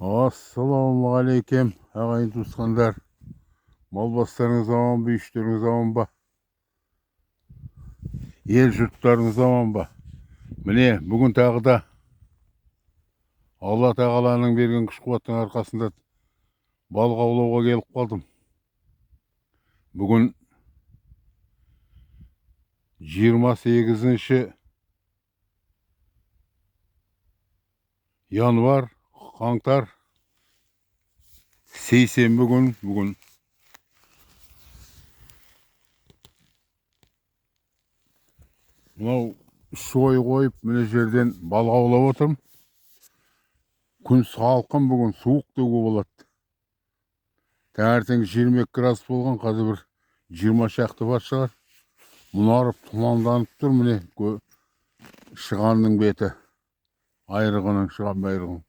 Ассалаумағалейкем, ағайын туысқандар. Мал бастарыңыз аман ба, іштеріңіз аман ба? Ел жұрттарыңыз аман ба? Міне, бүгін тағы да Алла тағаланың берген күш қуаттың арқасында балық аулауға келіп қалдым. Бүгін 28 январ, қаңтар, сейсенбі бүгін. Мынау шой қойып, міне жерден балық аулап отырмын. Күн салқын, бүгін суық деуге болады. Таңертең 22 градус болған, қазір бір 20 шақты бар шығар. Мұнарып тұманданып тұр, міне шығанның беті. Айрығының, шыған байрығының.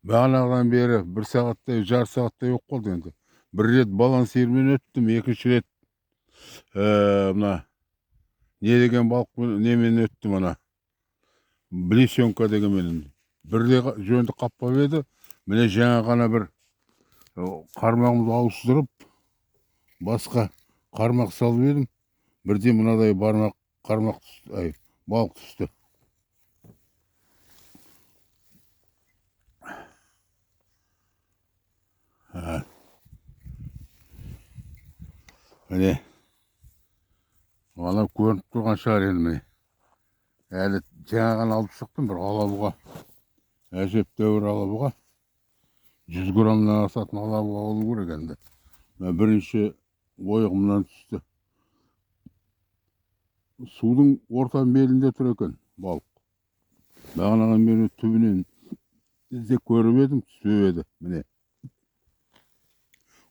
Бағанағыдан бері бір сағаттай, жар сағаттай өп қалды енді. Бір рет балансирмен өттім, екінші рет мына не деген балық немен өттім, ана блесенка дегенмен. Бірде жөнді қаппап еді. Міне жаңа ғана бір қармағымды ауыстырып, басқа қармақ салып едім. Бірде мынадай қармақ балық түсті. Міне ана көрініп тұрған шығар енді. Міне әлі жаңа ғана алып шықтым, бір алабұға, әжептәуір алабұға, 100 граммнан асатын алабұға болу керек енді. Бірінші ойығымнан түсті. Судың орта белінде тұр екен балық. Бағанаған бері түбінен іздеп көріп едім, түспеп еді. Міне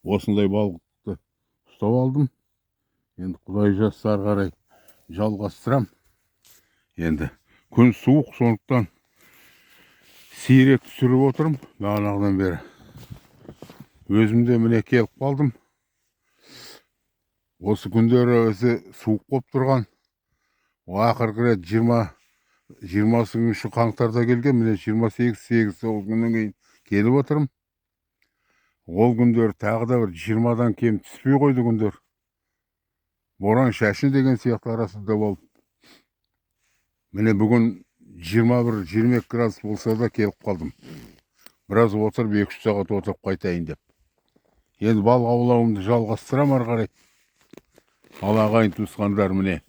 осындай балықты ұстап алдым. Енді Құдай жазса ары қарай жалғастырам. Енді күн суық, сондықтан сирек түсіріп отырмын. Бағанағыдан бері өзімде міне келіп қалдым. Осы күндері өзі суық болып тұрған. Ақырғы рет 20 қаңтарда келген, міне 28 ол күннен кейін келіп отырмын. Ол күндер тағы да бір 20-дан кем түспей қойды күндер. Боран шашын деген сияқты арасында болып. Міне бүгін 21-22 градус болса да келіп қалдым. Біраз отырып, 2-3 сағат отырып қайтайын деп. Енді балық аулауымды жалғастырам ары қарай. Ал ағайын туысқандар, міне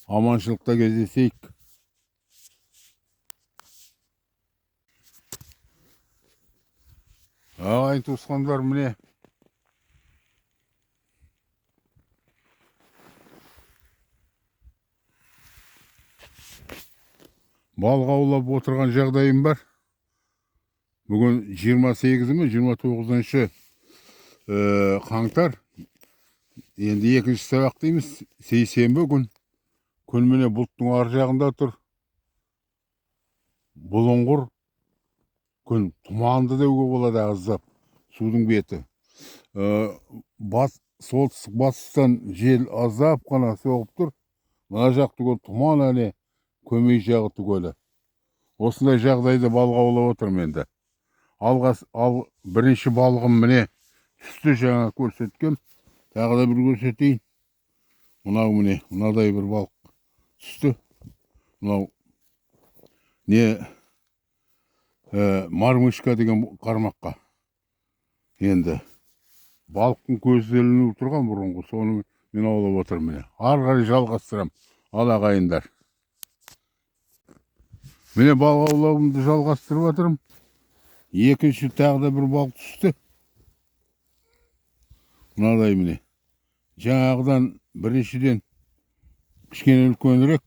аманшылықта кездесейік. Ағайын туысқандар, міне балық аулап отырған жағдайым бар. Бүгін 28-29 қаңтар. Енді екінші сабақ дейміз, сейсенбі күн. Күн міне бұлттың ар жағында тұр. Бұлыңғыр күн, тұманды деуге болады аздап. Судың беті. Солтүстік батыстан жел аздап қана соғып тұр. Мына жақ түгел тұман, әне көмей жағы түгелі. Осындай жағдайда балық аулап отырмын енді. Ал бірінші балығым міне түсті, жаңа көрсеткен. Тағы да бір көрсетейін. Мынау міне, мынадай бір балық түсті. Мынау не мармышка деген қармаққа. Енді балықтың көзделініп тұрған бұрынғы, соны мен аулап отырмын міне. Ары қарай жалғастырам, ал ағайындар. Міне балық аулауымды жалғастырып жатырмын. Екінші тағы да бір балық түсті. Мынадай міне. Жаңағыдан біріншіден кішкене үлкенірек.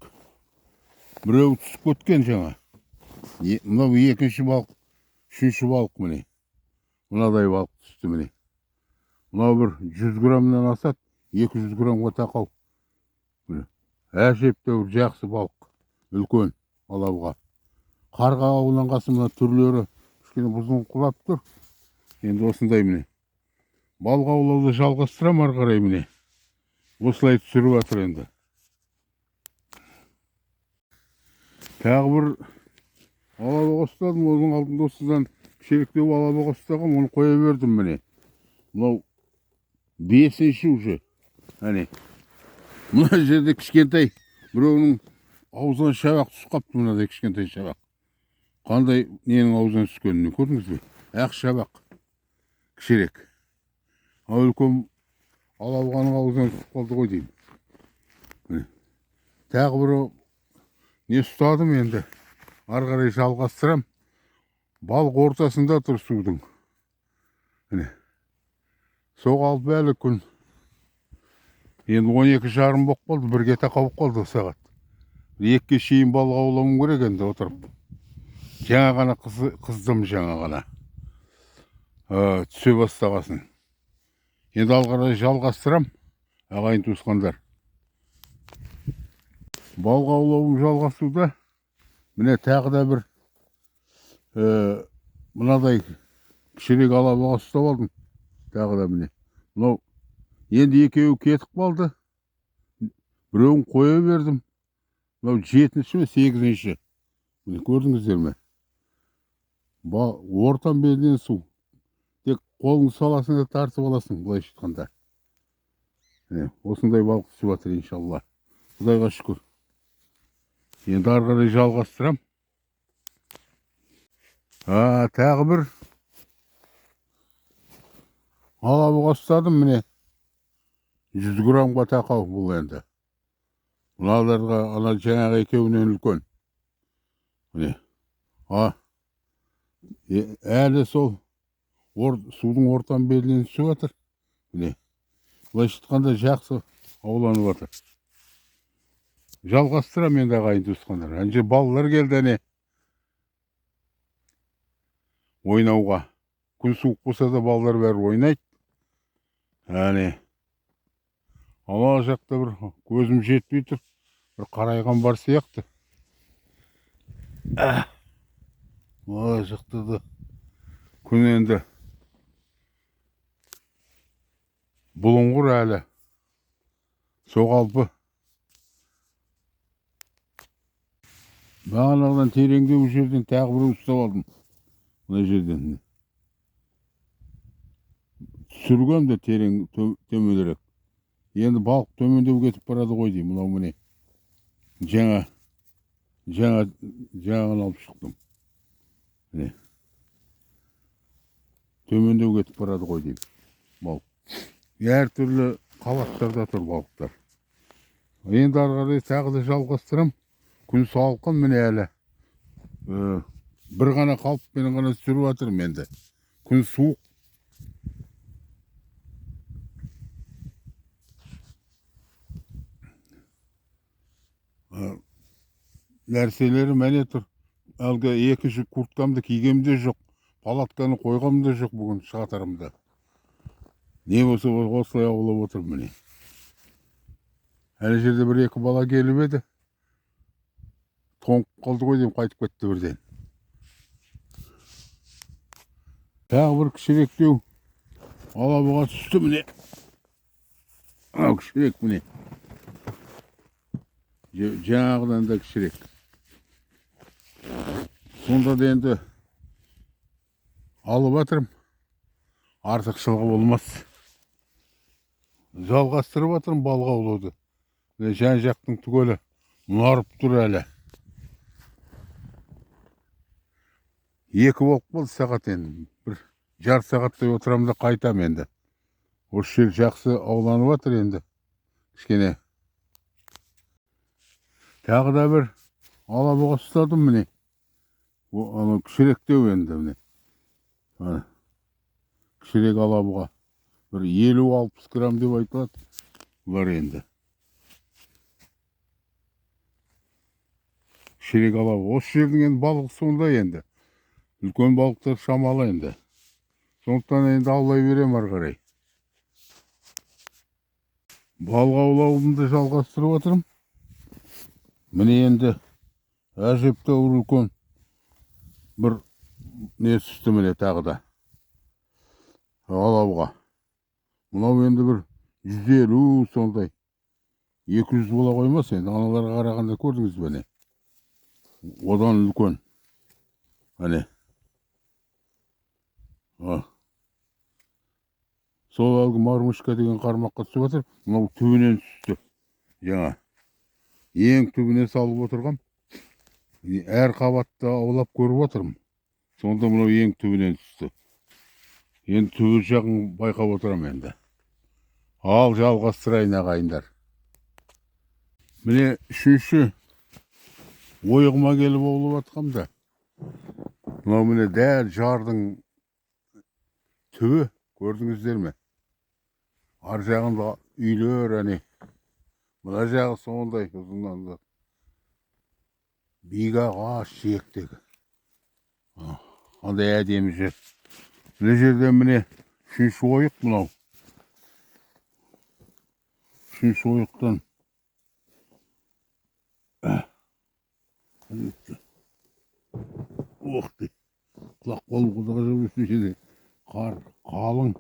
Біреу түсіп кеткен жаңа. Мынау екінші балық, үшінші балық міне. Мынадай балық түсті міне. Мынау бір 100 граммнан асады, 200 граммға тақау. Әжептәуір жақсы балық, үлкен алабұға. Қарға ауланғасы мына түрлері кішкене бұзын құлап тұр. Енді осындай міне. Балық аулауды жалғастырам ары қарай міне. Осылай түсіріп жатыр енді. Тағы бір алабаға ұстадым, оның алдында осыдан кішіректеу алабаға ұстағам, оны қоя бердім міне. Мынау 5-ші уже. Әне. Мына жерде кішкентай біреуінің аузынан шабақ түсіп қапты, мынадай кішкентай шабақ. Қандай ненің аузынан түскенін көрдіңіз бе? Ақ шабақ. Кішірек. Ал үлкен алабағаның аузынан түсіп қалды ғой деймін. Тағы бір не ұстадым енді. Ары қарай жалғастырам. Балық ортасында тұр судың. Соғалды әлі күн. Енді 12:30 болып қалды, бірге тақауып қалды сағат. 2-ге шейін балық ауламым керек енді отырып. Жаңа ғана қыздым жаңа ғана. Түсе бастағасын. Енді ары қарай жалғастырам, ағайын туысқандар. Балық аулауым жалғасуда. Міне тағы да бір мынадай кішірек алабаға ұстап алдым. Тағы да міне. Мынау енді екеуі кетіп қалды. Біреуін қоя бердім. Мынау 7-ші ме 8-ші. Міне көрдіңіздер ме? Ортан белінен су. Тек қолың саласың да тартып аласың, былай шыққанда. Осындай балық түсіп жатыр иншалла. Құдайға шүкір. Енді ары қарай жалғастырам. Тағы бір алабаға ұстадым міне. 100 грамға тақау бұл енді. Мыналарға ана жаңағы екеуінен үлкен. Міне. Әлі сол судың ортан белінен түсіп жатыр. Міне. Былай шыққанда жақсы ауланып жатыр. Жалғастырам енді ағайын туысқандар. Әнже балалар келді әне. Ойнауға. Күн суық болса да балалар бәрі ойнайды. Әне. Ала жақта бір көзім жетпей тұр. Бір қарайған бар сияқты. Ала жақта да күн енді бұлыңғыр әлі. Соғалпы. Бағанағыдан тереңдеу жерден тағы бір ұстап алдым. Мына жерден. Түсіргем де терең төмелерек. Енді балық төмендеу кетіп барады ғой деймін. Мынау міне. Жаңа алып шықтым. Міне. Төмендеу кетіп барады ғой деймін. Балық. Әр түрлі қалақтарда тұр балықтар. Енді ары қарай тағы да жалғастырам. Күн салқын міне әлі. Бір ғана қалып менің ғана түсіріп жатырмын енді. Күн суық. Нәрселері мәне тұр. Әлгі екінші курткамды кигемде жоқ. Палатканы қойғамда жоқ бүгін шатырымда. Не болса осылай аулап отырмын міне. Әлі жерде бір екі бала келіп еді. Тоңып қалды ғой деймін, қайтып кетті бірден. Тағы бір кішіректеу алабаға түсті міне. Кішірек міне. Жаңағыдан да кішірек. Сонда да енді алып жатырмын. Артықшылығы болмас. Жалғастырып жатырмын балық аулауды. Жан жақтың түгелі мұнарып тұр әлі. 2 болып қалды сағат енді. Бір жарты сағаттай отырамын да қайтам енді. Осы жер жақсы ауланып жатыр енді. Кішкене. Тағы да бір алабаға ұстадым міне. Кішіректеу енді міне. Кішірек алабаға. Бір 50-60 грамм деп айтылады. Бұлар енді. Кішірек алабаға. Осы жердің енді балық сондай енді. Үлкен балықтар шамалы енді. Сондықтан енді аулай берем ары қарай. Балық аулауымды жалғастырып отырмын. Міне енді әжептәуір үлкен бір не түсті міне тағы да. Алабаға. Мынау енді бір 150 сондай. 200 бола қоймас енді. Аналарға қарағанда көрдіңіз бе не? Одан үлкен. Hani. Сол әлгі мармышка деген қармаққа түсіп жатыр. Мынау түбінен түсті. Жаңа. Ең түбіне салып отырғам. Әр қабатта аулап көріп отырмын. Сонда мынау ең түбінен түсті. Енді түбі жағын байқап отырам енді. Ал жалғастырайын ағайындар. Міне үшінші ойығыма келіп аулап жатқамда. Мынау міне дәл жардың түбі, көрдіңіздер ме? Ар жағында үйлер, әне. Мына жағы сондай ұзыннан. Биік ағаш жиектегі. Қандай әдемі жер. Мына жерден міне үшінші ойық мынау. Үшінші ойықтан. Оқты. Құлақ қолы құлақ жауып жерде. Қар қалың.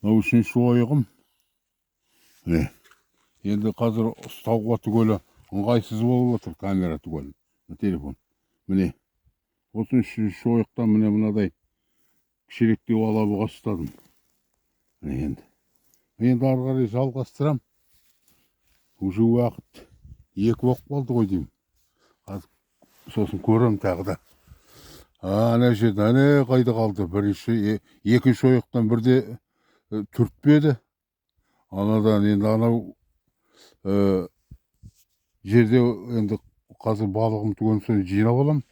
Мынау үшінші ойығым. Енді қазір ұстауға түгелі ыңғайсыз болып отыр камера түгелі. Телефон. Міне. Осы үшінші ойықтан міне мынадай кішіректеу алабұға ұстадым. Міне енді. Енді ары қарай жалғастырам. Уже уақыт 2 болып қалды ғой деймін. Сосын көрем тағы да. Ана жерде, ане қайда қалды. Бірінші, екінші ойықтан бірде түртпеді. Анадан енді анау жерде енді қазір балығым түген соң жинап алам.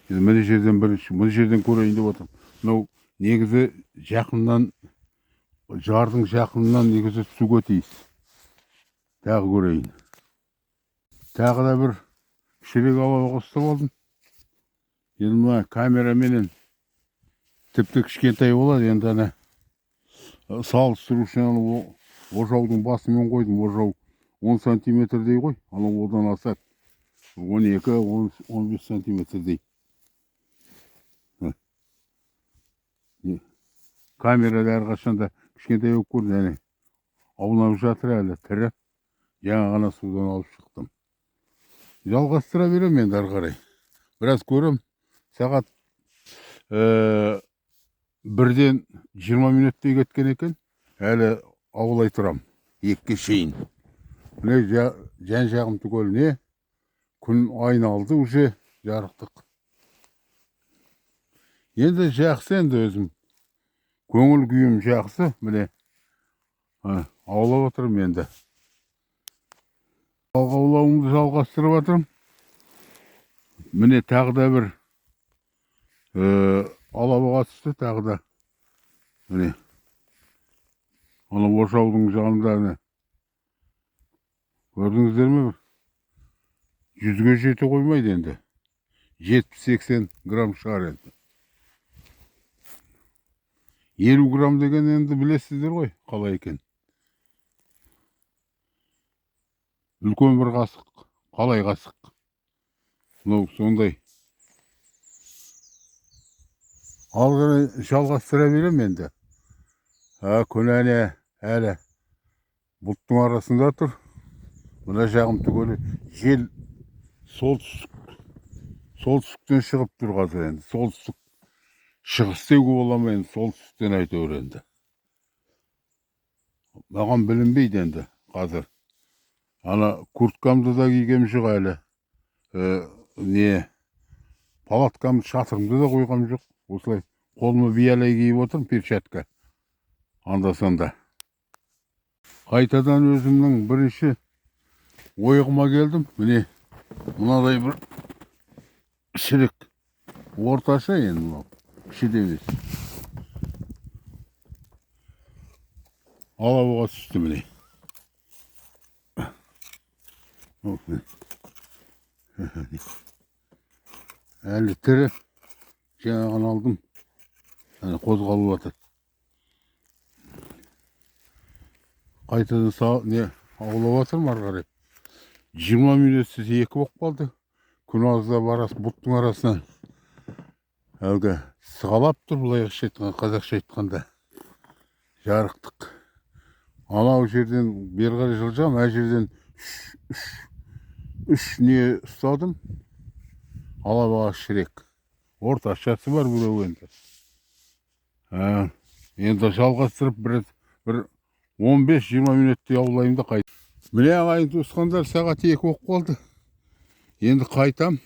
Енді мына жерден бірінші, мына жерден көрейін деп отырмын. Мынау негізі жақыннан, жардың жақыннан негізі түсуге тиіс. Тағы көрейін. Тағы да бір кішірек алабұға ұстап алдым. Енді мына камераменен тіпті кішкентай болады. Енді ана салыстыру үшін ожаудың басымен қойдым. Ожау 10 сантиметрдей ғой. Анау одан асады. 12-15 сантиметрдей. Камерада әрқашанда кішкентай болып көрді. Аунап жатыр әлі тірі. Жаңа ғана судан алып шықтым. Жалғастыра берем енді ары қарай. Біраз көрем. Сағат 1-ден 20 минуттай кеткен екен. Әлі аулай тұрам. 2-ге шейін. Міне жан жағым түгел не? Күн айналды уже жарықтық. Енді жақсы енді өзім. Көңіл күйім жақсы. Міне аулап отырым енді. Аулауымды жалғастырып жатырмын. Міне тағы да бір алабұға түсті тағы да. Міне. Ана ожаудың жанында. Көрдіңіздер ме? 100-ге жете қоймайды енді. 70-80 грамм шығар енді. 50 грамм деген енді білесіздер ғой, қалай екен. Үлкен бір қасық, қалай қасық. Мынау сондай. Алғыры жалғастыра берем енді. Күн әлі бұлттың арасында тұр. Мына жағым түгелі жел солтүстіктен шығып тұр қазір енді. Солтүстік шығыс деуге бола ма енді, солтүстіктен айтыр енді. Маған білінбейді енді қазір. Ана курткамды да кигем жоқ әлі. Палаткамды, шатырымды да қойғам жоқ. Осылай қолыма биялай киіп отырмын, перчатка. Анда-санда. Қайтадан өзімнің бірінші ойығыма келдім. Міне мынадай бір кішірек орташа енді мынау. Кіші емес. Алабұға түсті міне. Әлі тірі. Жаңағын алдым. Қозғалып жатыр. Қайтадан аулап жатырмын ары қарай. 20 минутсыз 2 болып қалды. Күн азда бұлттың арасынан әлгі сығалап тұр, былайғыша айтқан, қазақша айтқанда. Жарықтық. Анау жерден бері қарай жылжам, ана жерден үш не ұстадым. Алабаға шірек. Орташасы бар біреу енді. Енді жалғастырып бір 15-20 минуттай аулайым да қайт. Міне ағайын туысқандар, сағат 2 болып қалды. Енді қайтам.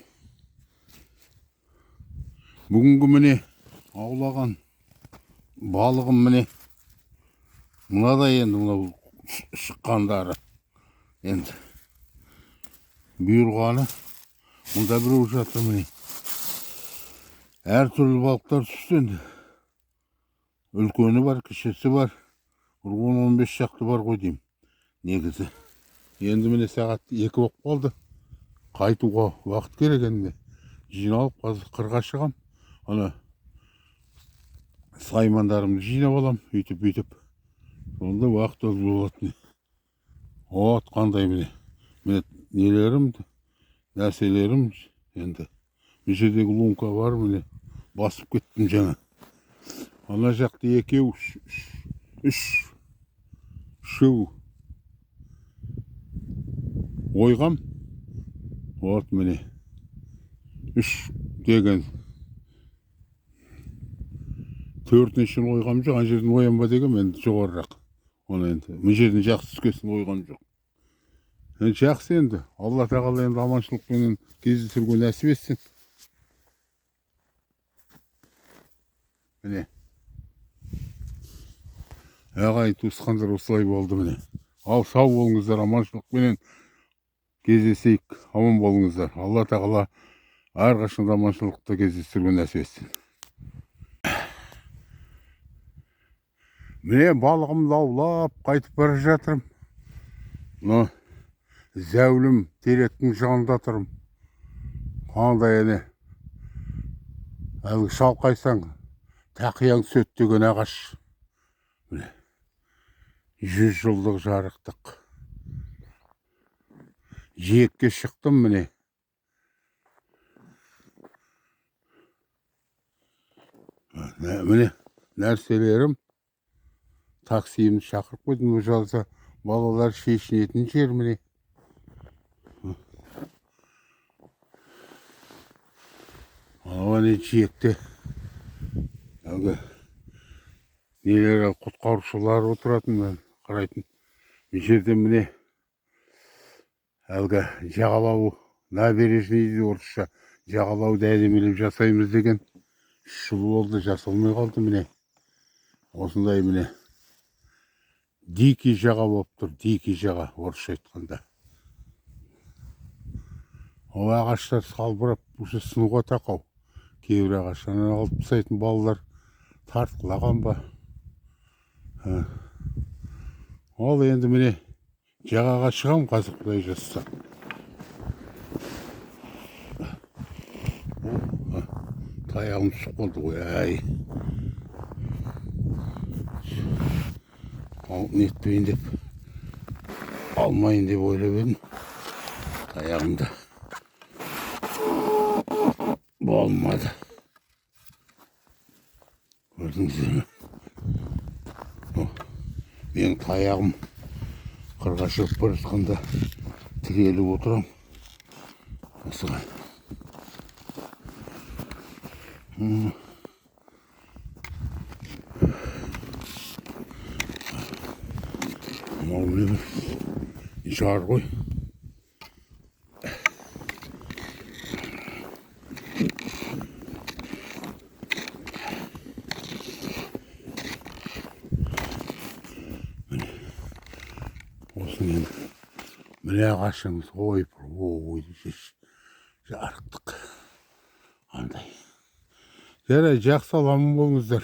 Бүгінгі міне аулаған балығым міне. Мынадай енді мынау шыққандары. Енді бұйырғаны. Мұнда біреу жатыр міне. Әр түрлі балықтар түсті енді. Үлкені бар, кішісі бар. 10-15 шақты бар ғой деймін. Негізі. Енді міне сағат 2 болып қалды. Қайтуға уақыт керек енді. Жиналып қазір қырға шығам. Ана саймандарымды жинап алам. Үйтіп. Сонда уақыт өз болатын. От қандай міне. Міне нелерім, нәрселерім енді. Бұл жердегі лунка бар міне. Басып кеттім жаңа. Ана жақты 2, 3, 4 ойғам. Вот міне 3 деген 4-ші ойғам жоқ. Ана жерден оянба деген енді жоғарырақ. Оны енді бұл жерден жақсы түскесін ойғам жоқ. Енді жақсы енді. Алла тағала енді аманшылықпен кездестіруге нәсіп етсін. Міне. Ағайын туысқандар осылай болды міне. Ал сау болыңыздар, аманшылықпен кездесейік, аман болыңыздар. Алла тағала әрқашанда аманшылықта кездестіруге нәсіп етсін. Міне балығымды аулап қайтып бара жатырмын. Мына зәулім теректің жанында тұрмын. Қандай әне әлгі шалқайсаң тақияң сөт деген ағаш. Міне 100 жылдық жарықтық. Жиекке шықтым міне. Міне нәрселерім. Таксиімді шақырып қойдым. Жазда балалар шешінетін жер міне. Ана жиекте әлгі нелер құтқарушылар отыратын қарайтын. Бұл жерде міне әлгі жағалау набережный орысша жағалауды әдемілеп жасаймыз деген 3 жыл болды, жасалмай қалды міне. Осындай міне дикий жаға болып тұр, дикий жаға орысша айтқанда. Ол ағаштар салбырап, уже сынуға тақау. Кейбір ағаштардан алып тастайтын балалар тартқылаған ба. Ол енді міне жағаға шығам қазір құдай жазса. Таяғым түсіп қалды ғой, әй. Нетпейін деп, алмайын деп ойлап едім. Таяғымда болмады. Көрдіңіздер ме? Менің таяғым қырға шығып бара жатқанда тіреліп отырам. Осыған. Мынау міне бір жар ғой. Осының міне ағашыңыз ой жарықтық. Андай. Жарай, жақсы аман болыңыздар.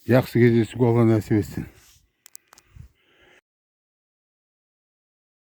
Жақсы кездесуге Алла нәсіп етсін.